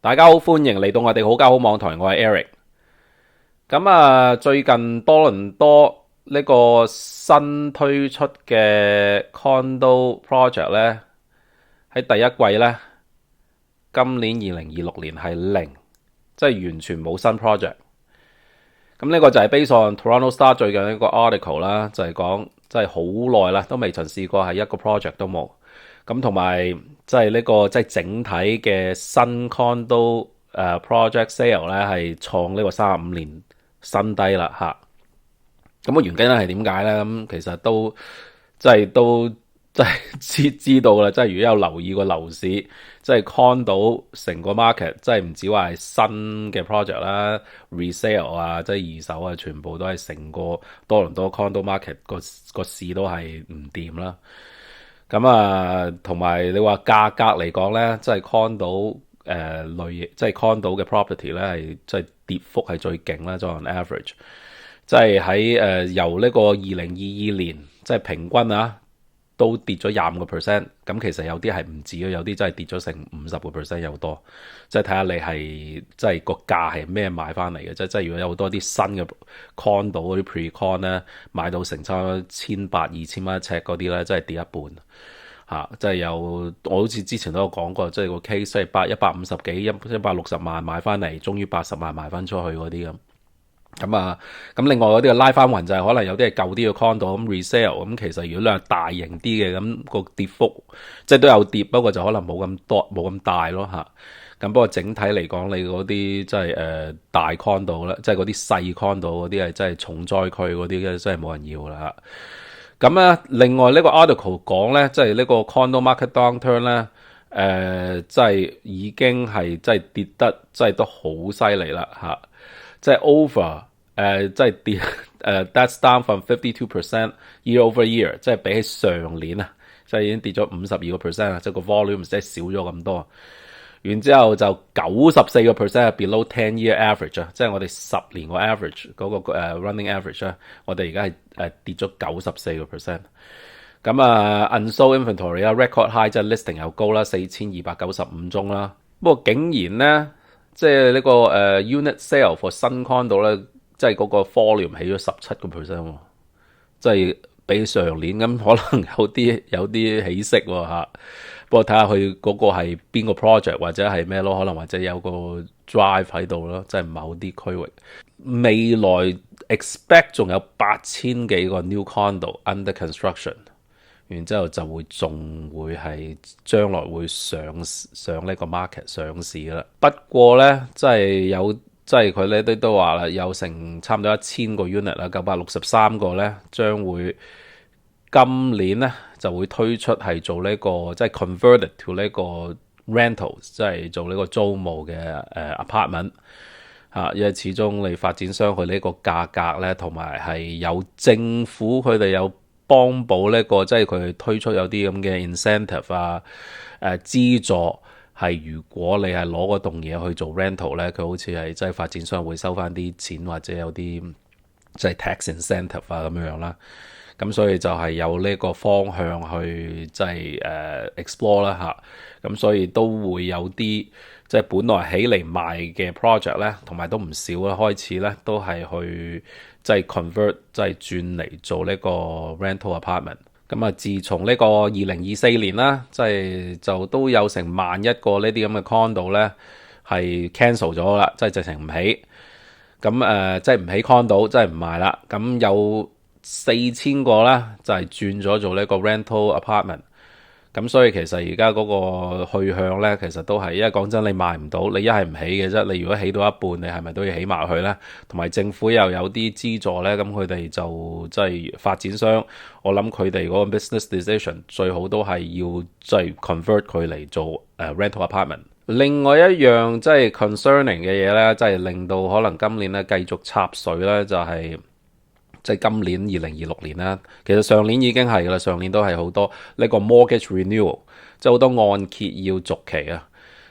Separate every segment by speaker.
Speaker 1: 大家好，歡迎嚟到我哋好家好網台，我係 Eric。最近多倫多呢個新推出嘅 condo project 呢，喺第一季呢，今年2026年係零，即係完全冇新 project。咁呢個就係 based on Toronto Star 最近一個 article 啦，就係講即係好耐啦，都未曾試過係一個 project 都冇。咁同埋即係呢個即係整體嘅新 condo project sale 咧係創呢個35年新低啦嚇。咁個原因咧係點解咧？咁其實都知道啦，即係如果有留意個樓市，即係 condo 成個 market，即係唔止話係新嘅 project 啦，resale 啊，即係二手啊，全部都係成個多倫多 condo market 個市都係唔掂啦。同埋你話價格嚟講咧，即係 condo 即係 condo 嘅 property 咧，係即係跌幅係最勁啦，作為 average，即係喺由呢個2022年，即係平均啊，都跌咗25%。咁其實有啲係唔止啊，有啲真係跌咗成50%有多。即係睇下你係即係個價係咩買翻嚟嘅，即係如果有好多啲新嘅 condo 嗰啲 pre-con 咧，買到成差1800、2000蚊一尺嗰啲咧，真係跌一半。即係我好似之前都有講過，即係個 case 即係150幾、160萬買翻嚟，終於80萬賣翻出去嗰啲咁。咁另外嗰啲拉翻勻就係可能有啲係舊啲嘅 condo 咁 resale， 咁其實如果你係大型啲嘅，咁個跌幅即係都有跌，不過就可能冇咁多冇咁大咯嚇。咁不過整體嚟講，你嗰啲即係大 condo 咧，即係嗰啲細 condo 嗰啲係真係重災區嗰啲，真係冇人要啦嚇。另外呢個 article 講咧，即係呢個 condo market downturn 咧，即係已經係即係跌得即係都好犀利啦嚇，即係 over 即係跌that's down from 52% year over year，即係比起上年啊，即係已經跌咗52%啦，即係個 volume 即係少咗咁多。然之後就94%係 below 10-year average 啊，即係我哋10年個 average 嗰個running average 啊，我哋而家係跌咗94%。unsold inventory 啊 record high， 即係 listing 又高啦，4295宗啦。不過竟然咧，即係呢個unit sale for 新 condo 咧，即係嗰個 volume 起咗17%喎，即係比上年咁可能有啲起色喎嚇。不過睇下佢嗰個係邊個 project 或者係咩咯，可能或者有個 drive 喺度咯，即係某啲區域。未來 expect 仲有8000幾個 new condo under construction， 然之後仲會係將來會上呢個 market 上市啦。不過咧，即係佢呢都話啦，有成差唔多1000個 unit 啦，963個咧將會今年咧就會推出係做呢個即係 converted to 呢個 rentals， 即係做呢個租務嘅apartment 因為始終你發展商佢呢個價格咧，同埋係有政府佢哋有幫補呢個，即係佢推出有啲咁嘅 incentive 資助。係如果你係攞嗰棟嘢去做 rental 咧，佢好似係即係發展商會收翻啲錢，或者有啲即係 tax incentive 咁樣啦。咁所以就係有呢個方向去即係explore 啦嚇。咁所以都會有啲即係本來起嚟賣嘅 project 咧，同埋都唔少啦。開始咧都係去即係 convert 即係轉嚟做呢個 rental apartment。自從呢個2024年啦，就都有成11000個呢啲咁嘅 condo 咧係 cancel 咗啦，即係直情唔起。即係唔起 condo， 即係唔賣啦。咁有4000個啦，就係轉咗做呢個 rental apartment。咁所以其實而家嗰個去向咧，其實都係，因為講真，你賣唔到，你一係唔起嘅啫。你如果起到一半，你係咪都要起埋佢咧？同埋政府又有啲資助咧，咁佢哋就即係發展商，我諗佢哋嗰個 business decision 最好都係要即係 convert 佢嚟做rental apartment。另外一樣即係 concerning 嘅嘢咧，即係令到可能今年咧繼續插水咧，就係即係今年2026年啦。其實上年已經係㗎啦，上年都係好多呢個 mortgage renewal， 即係好多按揭要續期啊。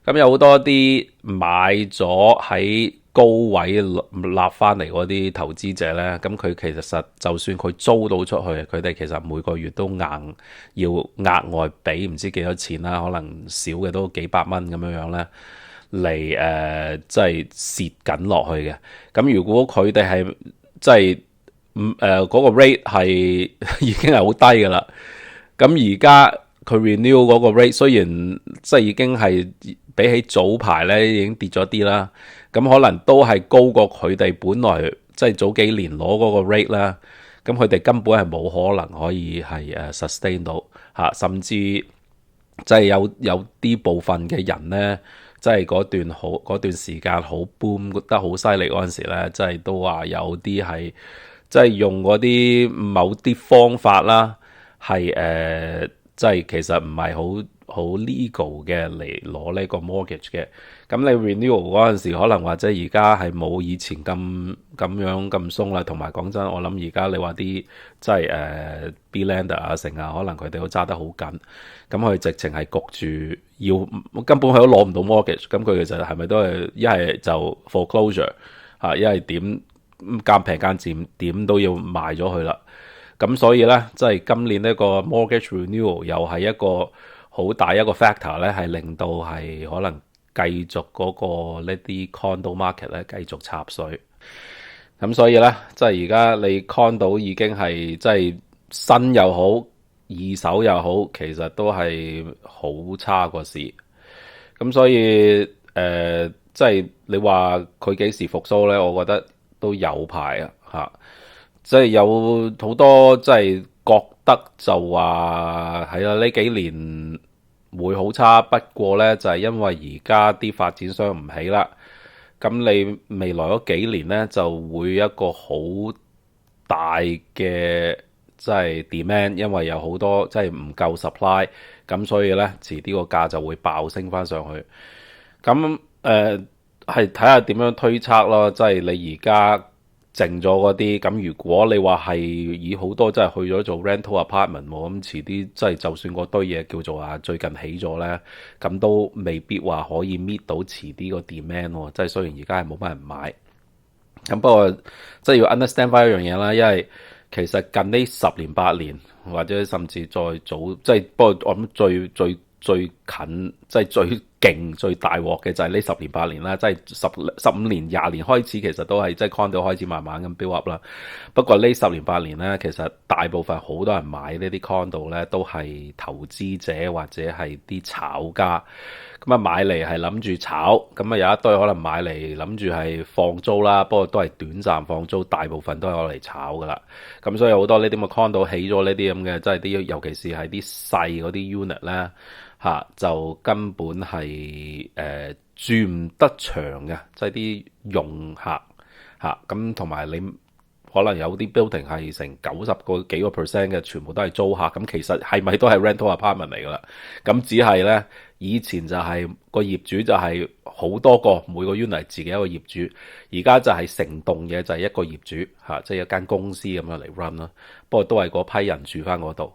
Speaker 1: 咁有好多啲買咗喺高位立翻嚟嗰啲投資者咧，咁佢其實就算佢租到出去，佢哋其實每個月都硬要額外俾唔知幾多錢啦，可能少嘅都幾百蚊咁樣咧，嚟即係蝕緊落去嘅。咁如果佢哋係即係嗰個 rate 係已經係好低㗎啦。咁而家佢 renew 嗰個 rate 雖然即係已經係比起早排咧已經跌咗啲啦，咁可能都係高過佢哋本來即係早幾年攞嗰個 rate 啦。咁佢哋根本係冇可能可以係sustain 到嚇，甚至即係有啲部分嘅人咧，即係嗰段時間好 boom 得好犀利嗰陣時咧，即係都話有啲係即係用嗰啲某啲方法啦，係即係其實唔係好 legal 嘅嚟攞呢個 mortgage 嘅。咁你 renewal 嗰陣時，可能或者而家係冇以前咁樣咁鬆啦。同埋講真，我諗而家你話啲即係B lender 啊成啊，可能佢哋都揸得好緊。咁佢直情係焗住要，根本佢都攞唔到 mortgage。咁佢其實係咪都係一係就 foreclosure 嚇，一係點間平間賤點都要賣咗佢啦。咁所以咧，即係今年呢個 mortgage renewal 又係一個好大一個 factor 咧，係令到係可能繼續嗰個呢啲 condo market 咧繼續插水。咁所以咧，即係而家你 condo 已經係即係新又好，二手又好，其實都係好差個市。咁所以即係你話佢幾時復甦咧？我覺得都有排啊嚇。即係有好多即係覺得就話係啦，呢幾年會好差。不過呢，就係因為而家啲發展商唔起啦，咁你未來嗰幾年呢，就會一個好大嘅即係 demand，因為有好多即係唔夠 supply，咁所以呢，遲啲個價就會爆升翻上去。咁係睇下點樣推測咯，即係你而家剩咗嗰啲，咁如果你話係以好多真係去咗做 rental apartment 喎，咁遲啲即係就算嗰堆嘢叫做啊最近起咗咧，咁都未必話可以 meet 到遲啲個 demand 喎。即係雖然而家係冇乜人買，咁不過即係要 understand 翻一樣嘢啦，因為其實近呢10年8年或者甚至再早，即係不過我諗最近即係最勁最大鑊嘅就係呢10年8年啦，即係15年20年開始，其實都係即係 condo 開始慢慢咁 build up 啦。不過呢10年8年咧，其實大部分好多人買呢啲 condo 咧，都係投資者或者係啲炒家。咁啊買嚟係諗住炒，咁啊有一堆可能買嚟諗住係放租啦，不過都係短暫放租，大部分都係攞嚟炒噶啦。咁所以好多呢啲咁嘅 condo 起咗呢啲咁嘅，即係啲尤其是係啲細嗰啲 unit 咧。就根本係住唔得長嘅，即係啲用客咁，同埋你可能有啲 building 係成90幾個 percent 嘅，全部都係租客，咁其實係咪都係 rental apartment 嚟噶啦？咁只係咧，以前就係個業主就係好多個，每個 unit 自己一個業主，而家就係成棟嘢就係一個業主即係一間公司咁樣嚟 run 啦。不過都係嗰批人住翻嗰度，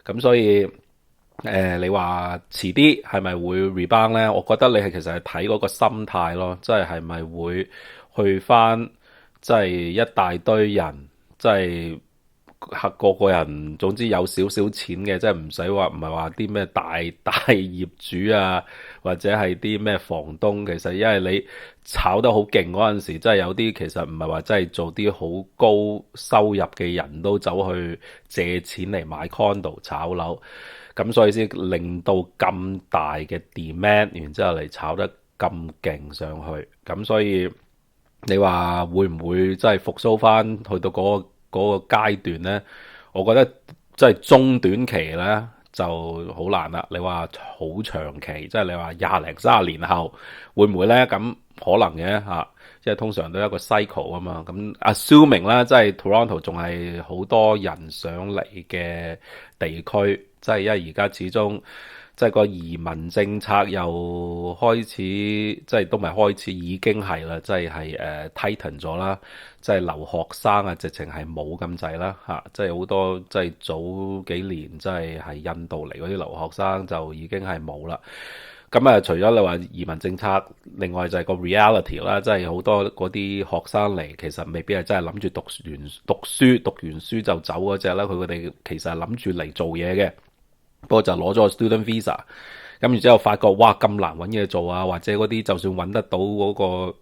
Speaker 1: 咁所以。你話遲啲係咪會 rebound 咧？我覺得你係其實係睇嗰個心態咯，即係係咪會去翻，即係一大堆人，即係個人，總之有少少錢嘅，即係唔使話，唔係話啲咩大業主啊，或者係啲咩房東。其實因為你炒得好勁嗰陣時，即係有啲其實唔係話真係做啲好高收入嘅人都走去借錢嚟買 condo 炒樓。咁所以先令到咁大嘅 demand，然之後嚟炒得咁勁上去。咁所以你話會唔會真係復甦翻去到嗰個階段咧？我覺得即係中短期咧就好難啦。你話好長期，即係你話20零30年後會唔會咧？咁可能嘅即係通常都係一個 cycle 啊嘛。咁 assuming 啦，即係 Toronto 仲係好多人上嚟嘅地區。即係因為而家始終即係個移民政策又開始，即係都唔係開始，已經係啦，即係tighten 咗啦。即係留學生啊，直情係冇咁滯啦即係好多即係早幾年即係印度嚟嗰啲留學生就已經係冇啦。咁除咗你話移民政策，另外就係個 reality 啦，即係好多嗰啲學生嚟，其實未必係真係諗住讀完書就走嗰隻啦。佢哋其實係諗住嚟做嘢嘅。不過就攞咗個 student visa，咁然之後發覺哇咁難揾嘢做啊，或者嗰啲就算揾得到嗰個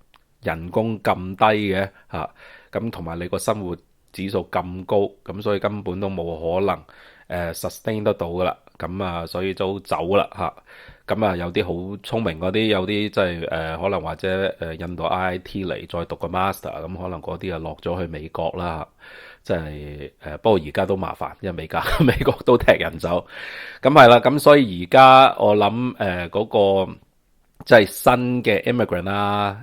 Speaker 1: 人工咁低嘅嚇，咁同埋你個生活指數咁高，咁所以根本都冇可能sustain 得到噶啦，咁啊所以都走啦嚇。咁啊有啲好聰明嗰啲，有啲即係可能或者印度 IIT 嚟再讀個 master，咁可能嗰啲啊落咗去美國啦。即係不過而家都麻煩，因為美國都踢人走，咁係啦，咁所以而家我諗嗰個即係新嘅 immigrant 啦、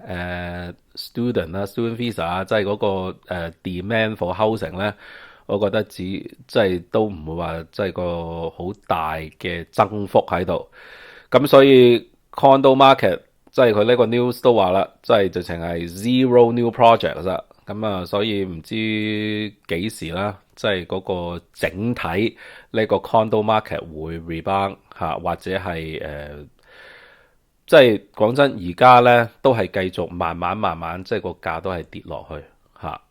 Speaker 1: student 啦、student visa 啊，即係嗰個demand for housing 咧，我覺得即係都唔會話即係個好大嘅增幅喺度，咁所以 condo market 即係佢呢個 news 都話啦，即係直情係 zero new project 啫。咁啊，所以唔知幾時啦，即係嗰個整體呢個 condo market 會 rebound 嚇，或者係即係講真，而家咧都係繼續慢慢，即係個價都係跌落去嚇。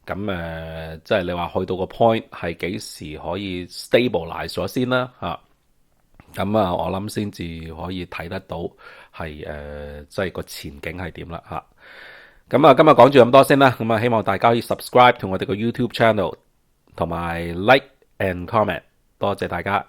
Speaker 1: 咁即係你話去到個 point 係幾時可以 stabilize 咗先啦嚇？咁啊，我諗先至可以睇得到係即係個前景係點啦嚇。咁啊，今日講住咁多先啦。咁啊，希望大家可以 subscribe 同我哋個 YouTube channel，同埋 like and comment。多謝大家。